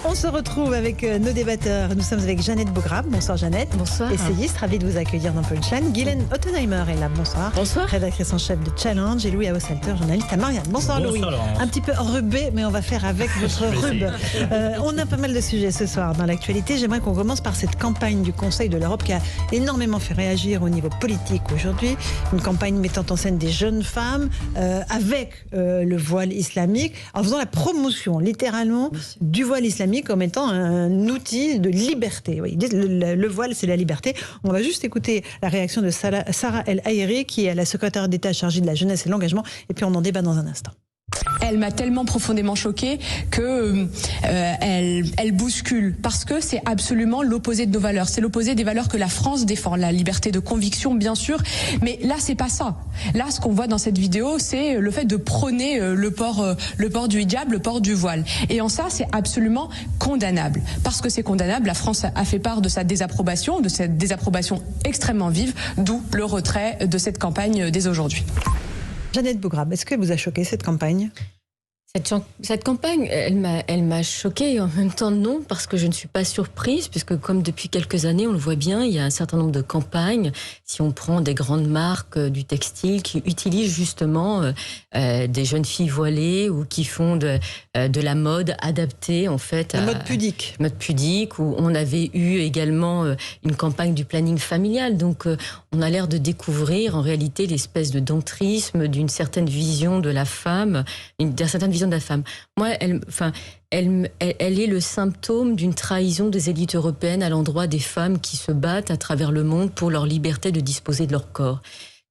On se retrouve avec nos débatteurs. Nous sommes avec Jeannette Bograb. Bonsoir Jeannette. Bonsoir. Essayiste, ravie de vous accueillir dans Punchline. Guylaine Ottenheimer est là. Bonsoir. Bonsoir. Rédactrice en chef de Challenge. Et Louis Haussalter, journaliste à Marianne. Bonsoir Louis. Laurence. Un petit peu enrubé, mais on va faire avec votre rube. On a pas mal de sujets ce soir dans l'actualité. J'aimerais qu'on commence par cette campagne du Conseil de l'Europe qui a énormément fait réagir au niveau politique aujourd'hui. Une campagne mettant en scène des jeunes femmes avec le voile islamique, en faisant la promotion littéralement du voile islamique comme étant un outil de liberté. Oui, ils disent le voile, c'est la liberté. On va juste écouter la réaction de Sarah El Haïry, qui est la secrétaire d'État chargée de la jeunesse et de l'engagement, et puis on en débat dans un instant. Elle m'a tellement profondément choquée que elle bouscule, parce que c'est absolument l'opposé de nos valeurs. C'est l'opposé des valeurs que la France défend, la liberté de conviction bien sûr, mais là c'est pas ça. Là ce qu'on voit dans cette vidéo, c'est le fait de prôner le port du hijab, le port du voile. Et en ça c'est absolument condamnable. Parce que c'est condamnable, la France a fait part de cette désappробation extrêmement vive, d'où le retrait de cette campagne dès aujourd'hui. Jeannette Bograb, est-ce qu'elle vous a choqué cette campagne ? Cette campagne, elle m'a choquée et en même temps non, parce que je ne suis pas surprise, puisque comme depuis quelques années, on le voit bien, il y a un certain nombre de campagnes. Si on prend des grandes marques du textile qui utilisent justement des jeunes filles voilées ou qui font de la mode adaptée en fait. La mode pudique. Mode pudique, où on avait eu également une campagne du planning familial. Donc on a l'air de découvrir en réalité l'espèce de d'entrisme d'une certaine vision de la femme, d'une certaine vision de la femme. Moi, elle est le symptôme d'une trahison des élites européennes à l'endroit des femmes qui se battent à travers le monde pour leur liberté de disposer de leur corps.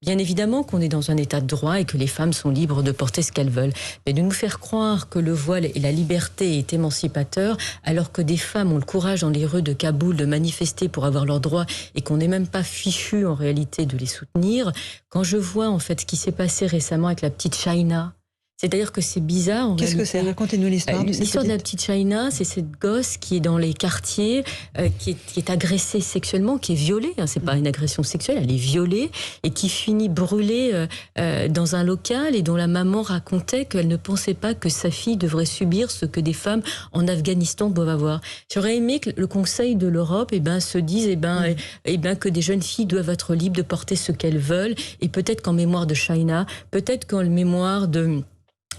Bien évidemment qu'on est dans un état de droit et que les femmes sont libres de porter ce qu'elles veulent. Mais de nous faire croire que le voile et la liberté est émancipateur, alors que des femmes ont le courage dans les rues de Kaboul de manifester pour avoir leurs droits et qu'on n'est même pas fichu en réalité de les soutenir. Quand je vois en fait ce qui s'est passé récemment avec la petite Shaina, c'est-à-dire que c'est bizarre. Qu'est-ce que c'est ? Racontez-nous l'histoire. L'histoire de la petite Shaina, c'est cette gosse qui est dans les quartiers, qui est agressée sexuellement, qui est violée. C'est pas une agression sexuelle, elle est violée et qui finit brûlée dans un local et dont la maman racontait qu'elle ne pensait pas que sa fille devrait subir ce que des femmes en Afghanistan doivent avoir. J'aurais aimé que le Conseil de l'Europe se dise que des jeunes filles doivent être libres de porter ce qu'elles veulent, et peut-être qu'en mémoire de Shaina, peut-être qu'en mémoire de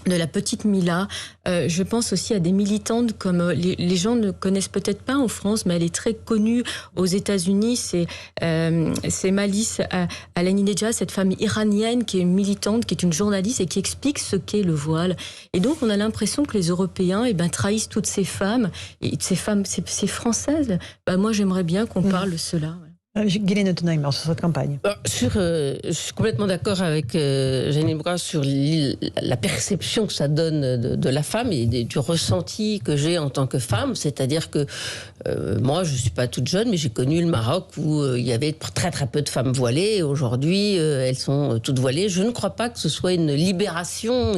la petite Mila, je pense aussi à des militantes comme les gens ne connaissent peut-être pas en France, mais elle est très connue aux États-Unis. C'est Malice Alanidejad, cette femme iranienne qui est une militante, qui est une journaliste et qui explique ce qu'est le voile. Et donc on a l'impression que les Européens trahissent toutes ces femmes, et ces femmes, ces françaises. Moi j'aimerais bien qu'on parle de cela. Guylaine Ottenheimer sur cette campagne. Je suis complètement d'accord avec Jeannette Bograb sur la perception que ça donne de la femme et du ressenti que j'ai en tant que femme. C'est-à-dire que moi, je ne suis pas toute jeune, mais j'ai connu le Maroc où il y avait très très peu de femmes voilées. Aujourd'hui, elles sont toutes voilées. Je ne crois pas que ce soit une libération.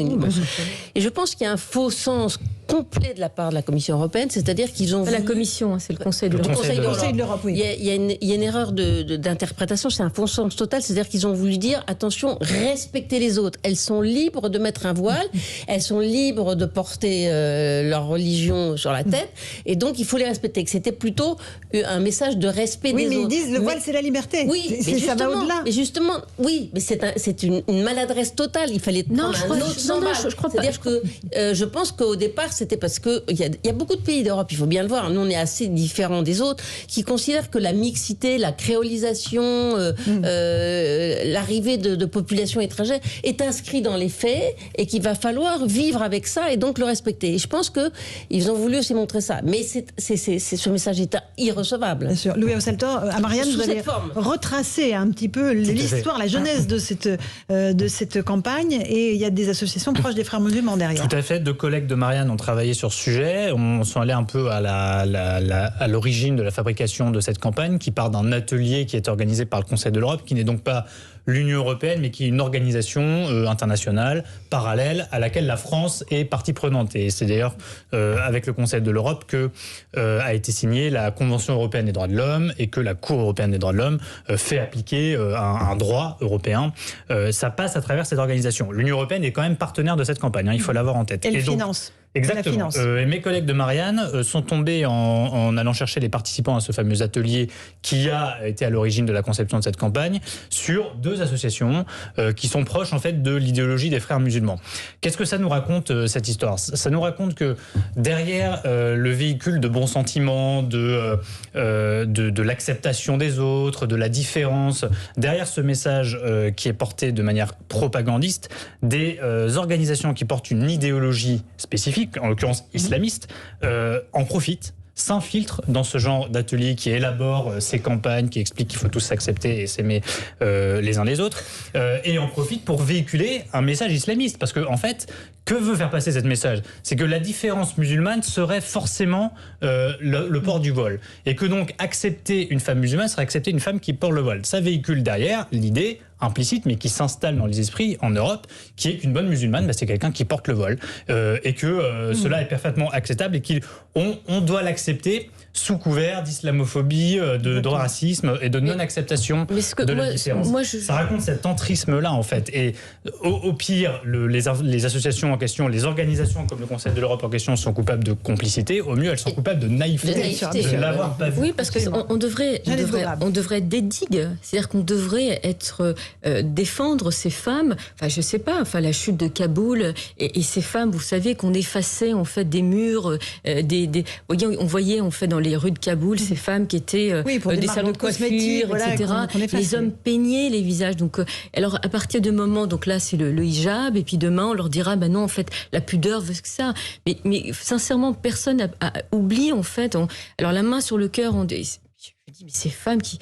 Et je pense qu'il y a un faux sens complet de la part de la Commission européenne, c'est-à-dire qu'ils ont... La Commission, c'est le Conseil de l'Europe. Le Conseil de l'Europe, oui. Il y a une erreur d'interprétation, c'est un faux sens total, c'est-à-dire qu'ils ont voulu dire, attention, respectez les autres. Elles sont libres de mettre un voile, elles sont libres de porter leur religion sur la tête, et donc il faut les respecter. Que c'était plutôt un message de respect des autres. Oui, mais ils disent, le voile, c'est la liberté. Oui, ça va au-delà. Mais justement, oui, mais c'est une maladresse totale. Il fallait prendre un autre symbole. C'est-à-dire que je pense qu'au départ, c'était parce que il y a beaucoup de pays d'Europe, il faut bien le voir, nous on est assez différents des autres, qui considèrent que la mixité, la créolisation, l'arrivée de populations étrangères est inscrit dans les faits et qu'il va falloir vivre avec ça et donc le respecter. Et je pense qu'ils ont voulu aussi montrer ça. Mais ce message est irrecevable. Bien sûr. Louis Haussalter, à Marianne, vous allez retracer un petit peu l'histoire, la genèse de cette campagne, et il y a des associations proches des frères musulmans derrière. Tout à fait. 2 collègues de Marianne ont travaillé sur ce sujet. On s'en allait un peu à l'origine de la fabrication de cette campagne, qui part d'un atelier qui est organisé par le Conseil de l'Europe, qui n'est donc pas l'Union européenne, mais qui est une organisation internationale parallèle à laquelle la France est partie prenante. Et c'est d'ailleurs avec le Conseil de l'Europe que a été signée la Convention européenne des droits de l'homme et que la Cour européenne des droits de l'homme fait appliquer un droit européen. Ça passe à travers cette organisation. L'Union européenne est quand même partenaire de cette campagne, il faut l'avoir en tête. Elle finance. Exactement. Et mes collègues de Marianne sont tombés en allant chercher les participants à ce fameux atelier qui a été à l'origine de la conception de cette campagne sur 2 associations qui sont proches en fait de l'idéologie des frères musulmans. Qu'est-ce que ça nous raconte cette histoire ? Ça nous raconte que derrière le véhicule de bons sentiments, de l'acceptation des autres, de la différence, derrière ce message qui est porté de manière propagandiste, des organisations qui portent une idéologie spécifique, en l'occurrence islamiste, en profitent, s'infiltrent dans ce genre d'atelier qui élabore ces campagnes, qui explique qu'il faut tous s'accepter et s'aimer les uns les autres, et en profitent pour véhiculer un message islamiste. Parce que, en fait, que veut faire passer ce message ? C'est que la différence musulmane serait forcément le port du voile. Et que donc, accepter une femme musulmane serait accepter une femme qui porte le voile. Ça véhicule derrière l'idée implicite, mais qui s'installe dans les esprits en Europe, qui est qu'une bonne musulmane, c'est quelqu'un qui porte le voile. Et que cela est parfaitement acceptable et qu'on doit l'accepter sous couvert d'islamophobie, de racisme et de non-acceptation de la différence. Ça raconte cet entrisme-là, en fait. Et au pire, les associations en question, les organisations comme le Conseil de l'Europe en question sont coupables de complicité. Au mieux, elles sont coupables de naïveté, de l'avoir pas vu. Oui, parce qu'on devrait être des digues. C'est-à-dire qu'on devrait être... défendre ces femmes, enfin je sais pas, enfin la chute de Kaboul et ces femmes, vous savez, qu'on effaçait en fait des murs, on voyait en fait dans les rues de Kaboul ces femmes qui étaient des salons de coiffure, etc. Les hommes peignaient les visages. Donc alors à partir du moment, donc là c'est le hijab, et puis demain on leur dira non en fait la pudeur veut que ça. Mais sincèrement personne a oublié en fait. Alors la main sur le cœur, je me dis mais ces femmes qui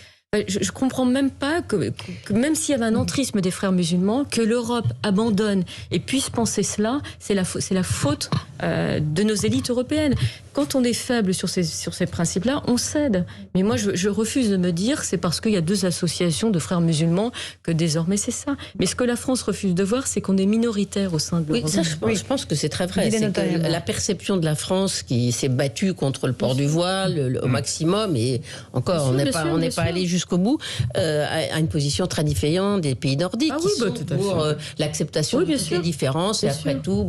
je comprends même pas que même s'il y avait un entrisme des frères musulmans, que l'Europe abandonne et puisse penser cela, c'est la faute de nos élites européennes. Quand on est faible sur ces principes-là, on cède. Mais moi, je refuse de me dire que c'est parce qu'il y a 2 associations de frères musulmans que désormais c'est ça. Mais ce que la France refuse de voir, c'est qu'on est minoritaire au sein de l'Europe. Oui, ça, je pense que c'est très vrai. C'est que la perception de la France qui s'est battue contre le port du voile au maximum, et encore, on n'est pas allé jusqu'au bout, a une position très différente des pays nordiques qui sont pour l'acceptation de toutes les différences. Et après tout,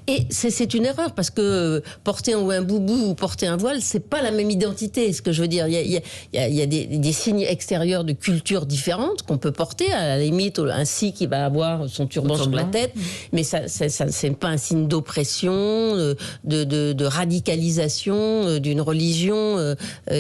et c'est une erreur parce que porter un boubou ou porter un voile, c'est pas la même identité. Ce que je veux dire, il y a des signes extérieurs de cultures différentes qu'on peut porter. À la limite, un sikh qui va avoir son turban sur la tête, mais ça c'est pas un signe d'oppression, de radicalisation d'une religion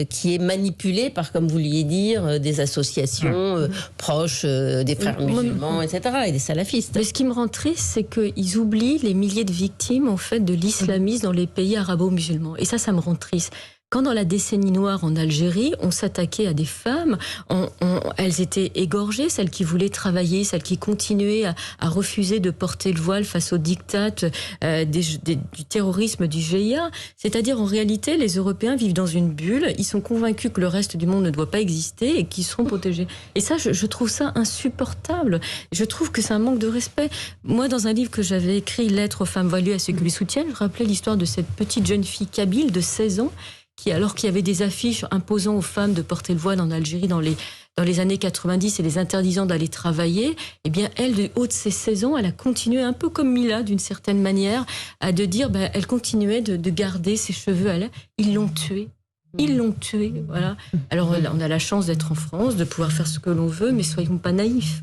qui est manipulée par, comme vous vouliez dire, des associations proches des frères musulmans, etc., et des salafistes. Mais ce qui me rend triste, c'est qu'ils oublient les milliers de victimes en fait de l'islamisme dans les pays arabo-musulmans. Et ça me rend triste. Quand dans la décennie noire en Algérie, on s'attaquait à des femmes, elles étaient égorgées, celles qui voulaient travailler, celles qui continuaient à refuser de porter le voile face au diktat du terrorisme du GIA. C'est-à-dire, en réalité, les Européens vivent dans une bulle, ils sont convaincus que le reste du monde ne doit pas exister et qu'ils seront protégés. Et ça, je trouve ça insupportable. Je trouve que c'est un manque de respect. Moi, dans un livre que j'avais écrit, Lettres aux femmes voilées à ceux qui les soutiennent, je rappelais l'histoire de cette petite jeune fille kabyle de 16 ans, qui, alors qu'il y avait des affiches imposant aux femmes de porter le voile en Algérie dans les années 90 et les interdisant d'aller travailler, eh bien, elle, de haut de ses 16 ans, elle a continué, un peu comme Mila, d'une certaine manière, de dire, elle continuait de garder ses cheveux à l'air. Ils l'ont tuée. Ils l'ont tuée, voilà. Alors, on a la chance d'être en France, de pouvoir faire ce que l'on veut, mais soyons pas naïfs.